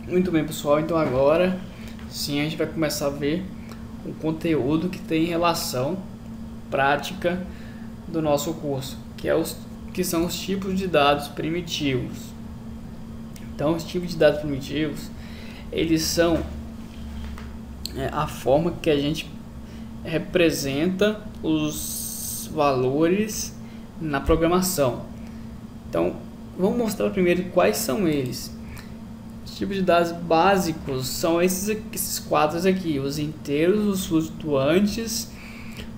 Muito bem, pessoal, então agora sim a gente vai começar a ver o conteúdo que tem relação prática do nosso curso, que são os tipos de dados primitivos. Então, os tipos de dados primitivos, eles são a forma que a gente representa os valores na programação. Então, vamos mostrar primeiro quais são eles. Os tipos de dados básicos são esses quadros aqui: os inteiros, os flutuantes,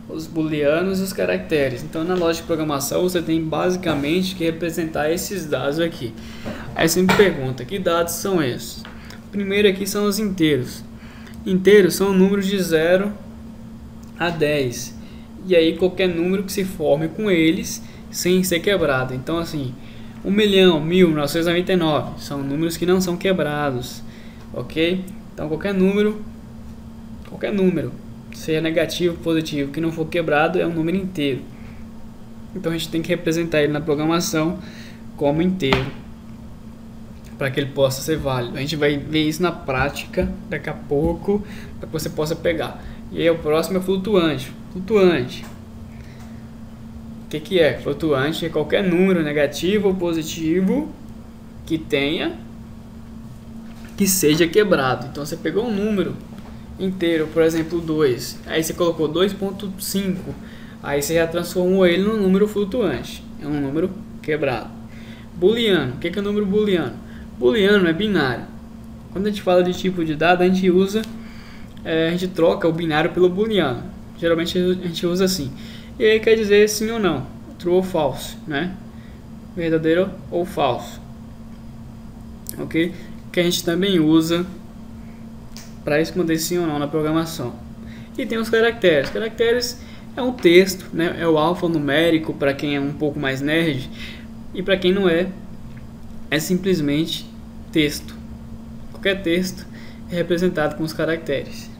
os booleanos e os caracteres. Então, na lógica de programação, você tem basicamente que representar esses dados aqui. Aí você me pergunta, que dados são esses? Primeiro aqui são os inteiros. Inteiros são números de 0 a 10. E aí qualquer número que se forme com eles sem ser quebrado. Então assim, 1.000.000.999 são números que não são quebrados, ok? Então qualquer número, seja negativo ou positivo, que não for quebrado é um número inteiro. Então a gente tem que representar ele na programação como inteiro, para que ele possa ser válido. A gente vai ver isso na prática daqui a pouco, para que você possa pegar. E aí o próximo é flutuante. Flutuante. O que é? Flutuante é qualquer número negativo ou positivo que seja quebrado. Então você pegou um número inteiro, por exemplo 2, aí você colocou 2.5, aí você já transformou ele num número flutuante, é um número quebrado. Booleano. O que é o número booleano? Booleano é binário. Quando a gente fala de tipo de dado, a gente troca o binário pelo booleano. Geralmente a gente usa assim. E aí quer dizer sim ou não, true ou false, né? Verdadeiro ou falso, ok? Que a gente também usa para responder sim ou não na programação. E tem os caracteres. Caracteres é um texto, né? É o alfanumérico para quem é um pouco mais nerd, e para quem não é simplesmente texto. Qualquer texto é representado com os caracteres.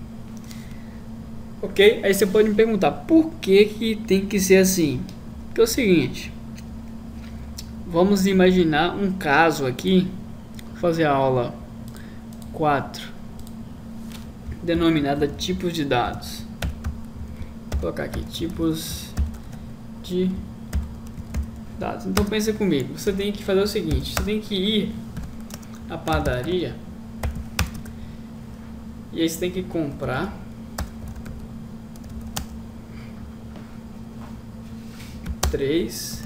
Ok? Aí você pode me perguntar, por que tem que ser assim? Porque é o seguinte, vamos imaginar um caso aqui, vou fazer a aula 4, denominada tipos de dados. Vou colocar aqui, tipos de dados. Então pensa comigo, você tem que fazer o seguinte, você tem que ir à padaria, e aí você tem que comprar 3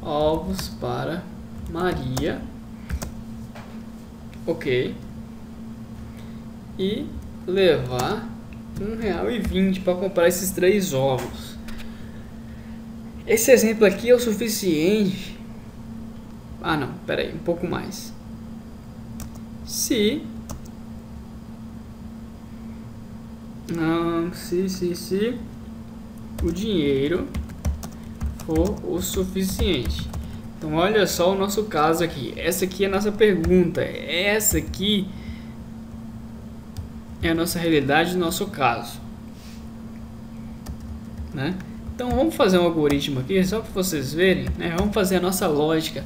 ovos para Maria, ok, e levar R$1,20 para comprar esses 3 ovos. Esse exemplo aqui é o suficiente. Ah não, pera aí, um pouco mais. Se o dinheiro for o suficiente. Então olha só o nosso caso aqui. Essa aqui é a nossa pergunta. Essa aqui é a nossa realidade do nosso caso, né? Então vamos fazer um algoritmo aqui só para vocês verem, né? Vamos fazer a nossa lógica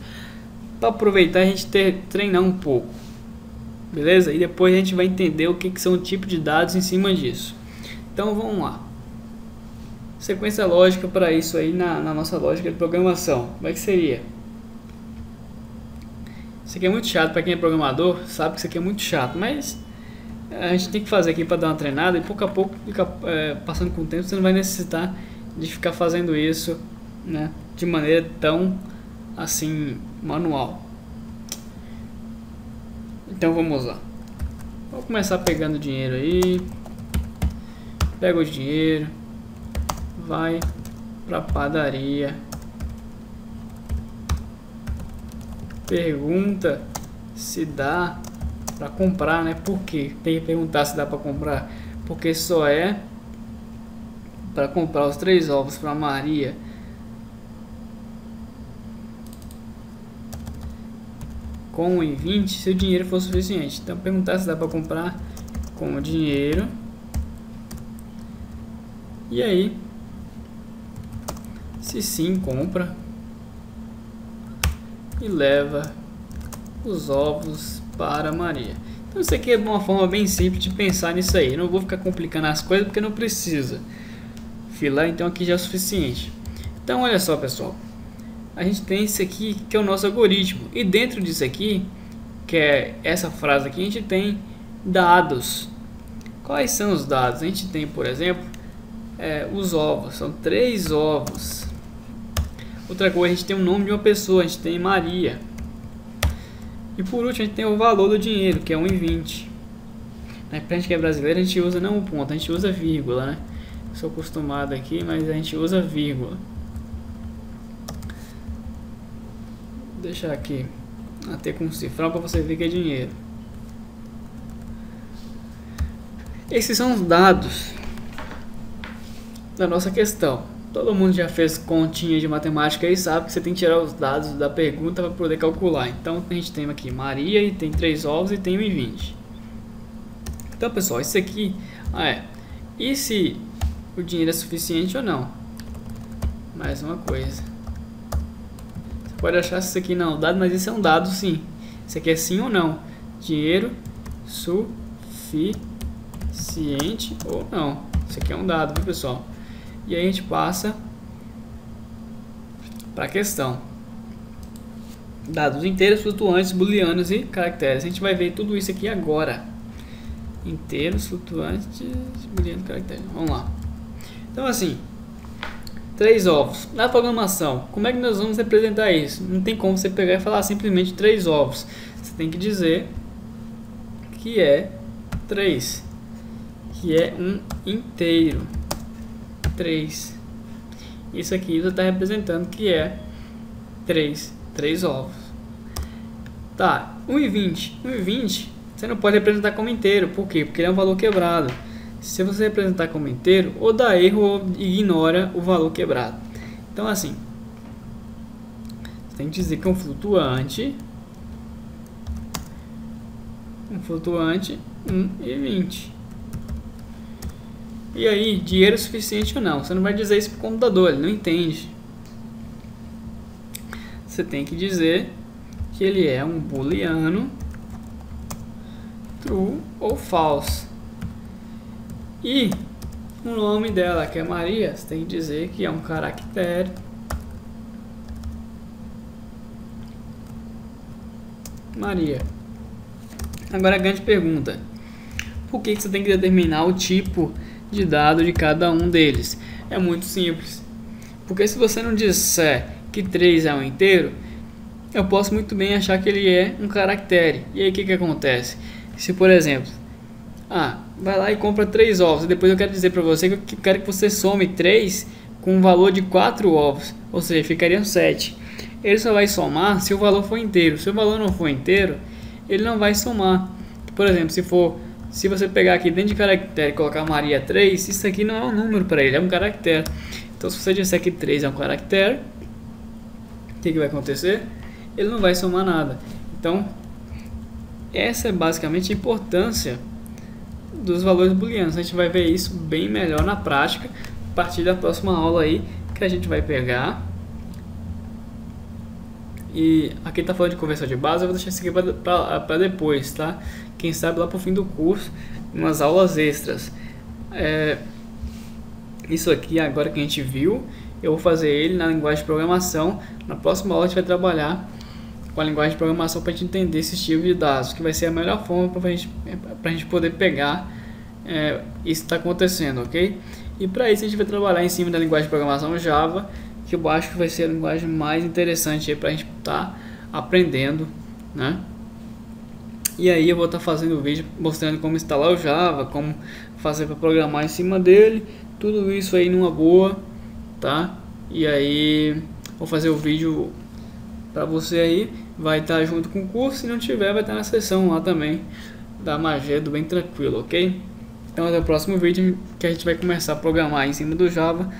para aproveitar e a gente treinar um pouco, beleza? E depois a gente vai entender o que são tipos de dados em cima disso. Então vamos lá. Sequência lógica para isso aí na nossa lógica de programação. Como é que seria? Isso aqui é muito chato para quem é programador, sabe que isso aqui é muito chato, mas a gente tem que fazer aqui para dar uma treinada, e pouco a pouco, passando com o tempo, você não vai necessitar de ficar fazendo isso, né, de maneira tão assim manual. Então vamos lá. Vou começar pegando dinheiro aí. Pega o dinheiro, vai para a padaria, pergunta se dá para comprar, né? Por quê? Tem que perguntar se dá para comprar, porque só é para comprar os 3 ovos para Maria com R$1,20 se o dinheiro for suficiente. Então perguntar se dá para comprar com o dinheiro. E aí, se sim, compra e leva os ovos para Maria. Então isso aqui é uma forma bem simples de pensar nisso aí. Eu não vou ficar complicando as coisas porque não precisa. Filar então aqui já é o suficiente. Então olha só, pessoal, a gente tem isso aqui que é o nosso algoritmo, e dentro disso aqui, que é essa frase aqui, a gente tem dados. Quais são os dados? A gente tem, por exemplo, os ovos, são 3 ovos. Outra coisa, a gente tem o nome de uma pessoa, a gente tem Maria. E por último a gente tem o valor do dinheiro, que é 1,20. Pra gente que é brasileiro, a gente usa não um ponto, a gente usa vírgula, né? Sou acostumado aqui, mas a gente usa vírgula. Vou deixar aqui até com um cifrão para você ver que é dinheiro. Esses são os dados da nossa questão. Todo mundo já fez continha de matemática e sabe que você tem que tirar os dados da pergunta para poder calcular. Então a gente tem aqui Maria e tem 3 ovos e tem 1,20. Então pessoal, isso aqui e se o dinheiro é suficiente ou não? Mais uma coisa. Você pode achar isso aqui não dado, mas isso é um dado sim. Isso aqui é sim ou não. Dinheiro suficiente ou não. Isso aqui é um dado, viu pessoal? E aí a gente passa para a questão. Dados inteiros, flutuantes, booleanos e caracteres. A gente vai ver tudo isso aqui agora. Inteiros, flutuantes, booleanos e caracteres. Vamos lá. Então assim, 3 ovos. Na programação, como é que nós vamos representar isso? Não tem como você pegar e falar simplesmente 3 ovos. Você tem que dizer que é 3. Que é um inteiro. 3. Isso aqui você está representando que é 3 ovos. Tá, 1,20. 1,20 você não pode representar como inteiro. Por quê? Porque ele é um valor quebrado. Se você representar como inteiro, ou dá erro ou ignora o valor quebrado. Então assim, você tem que dizer que é um flutuante 1,20. E aí, dinheiro suficiente ou não? Você não vai dizer isso para o computador, ele não entende. Você tem que dizer que ele é um booleano true ou false. E o nome dela, que é Maria, você tem que dizer que é um caractere Maria. Agora a grande pergunta: por que você tem que determinar o tipo de dado de cada um deles? É muito simples, porque se você não disser que 3 é um inteiro, eu posso muito bem achar que ele é um caractere. E aí o que acontece? Se por exemplo, vai lá e compra 3 ovos, e depois eu quero dizer para você que eu quero que você some 3 com um valor de 4 ovos, ou seja, ficariam 7. Ele só vai somar se o valor for inteiro. Se o valor não for inteiro, ele não vai somar. Por exemplo, se você pegar aqui dentro de caractere e colocar Maria 3, isso aqui não é um número para ele, é um caractere. Então se você disser que 3 é um caractere, o que vai acontecer? Ele não vai somar nada. Então essa é basicamente a importância dos valores booleanos. A gente vai ver isso bem melhor na prática a partir da próxima aula aí, que a gente vai pegar. E aqui está falando de conversão de base, eu vou deixar isso aqui para depois, tá? Quem sabe lá para o fim do curso, umas aulas extras. Isso aqui agora que a gente viu, eu vou fazer ele na linguagem de programação. Na próxima aula a gente vai trabalhar com a linguagem de programação para a gente entender esse tipo de dados, que vai ser a melhor forma para a gente poder pegar isso que está acontecendo, ok? E para isso a gente vai trabalhar em cima da linguagem de programação Java, que eu acho que vai ser a linguagem mais interessante para a gente estar aprendendo, né? E aí eu vou estar fazendo o vídeo mostrando como instalar o Java, como fazer para programar em cima dele, tudo isso aí numa boa, tá? E aí vou fazer o vídeo para você aí, vai estar junto com o curso, se não tiver vai estar na seção lá também da Magedo, bem tranquilo, ok? Então até o próximo vídeo que a gente vai começar a programar em cima do Java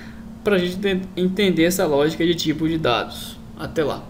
para a gente entender essa lógica de tipo de dados. Até lá!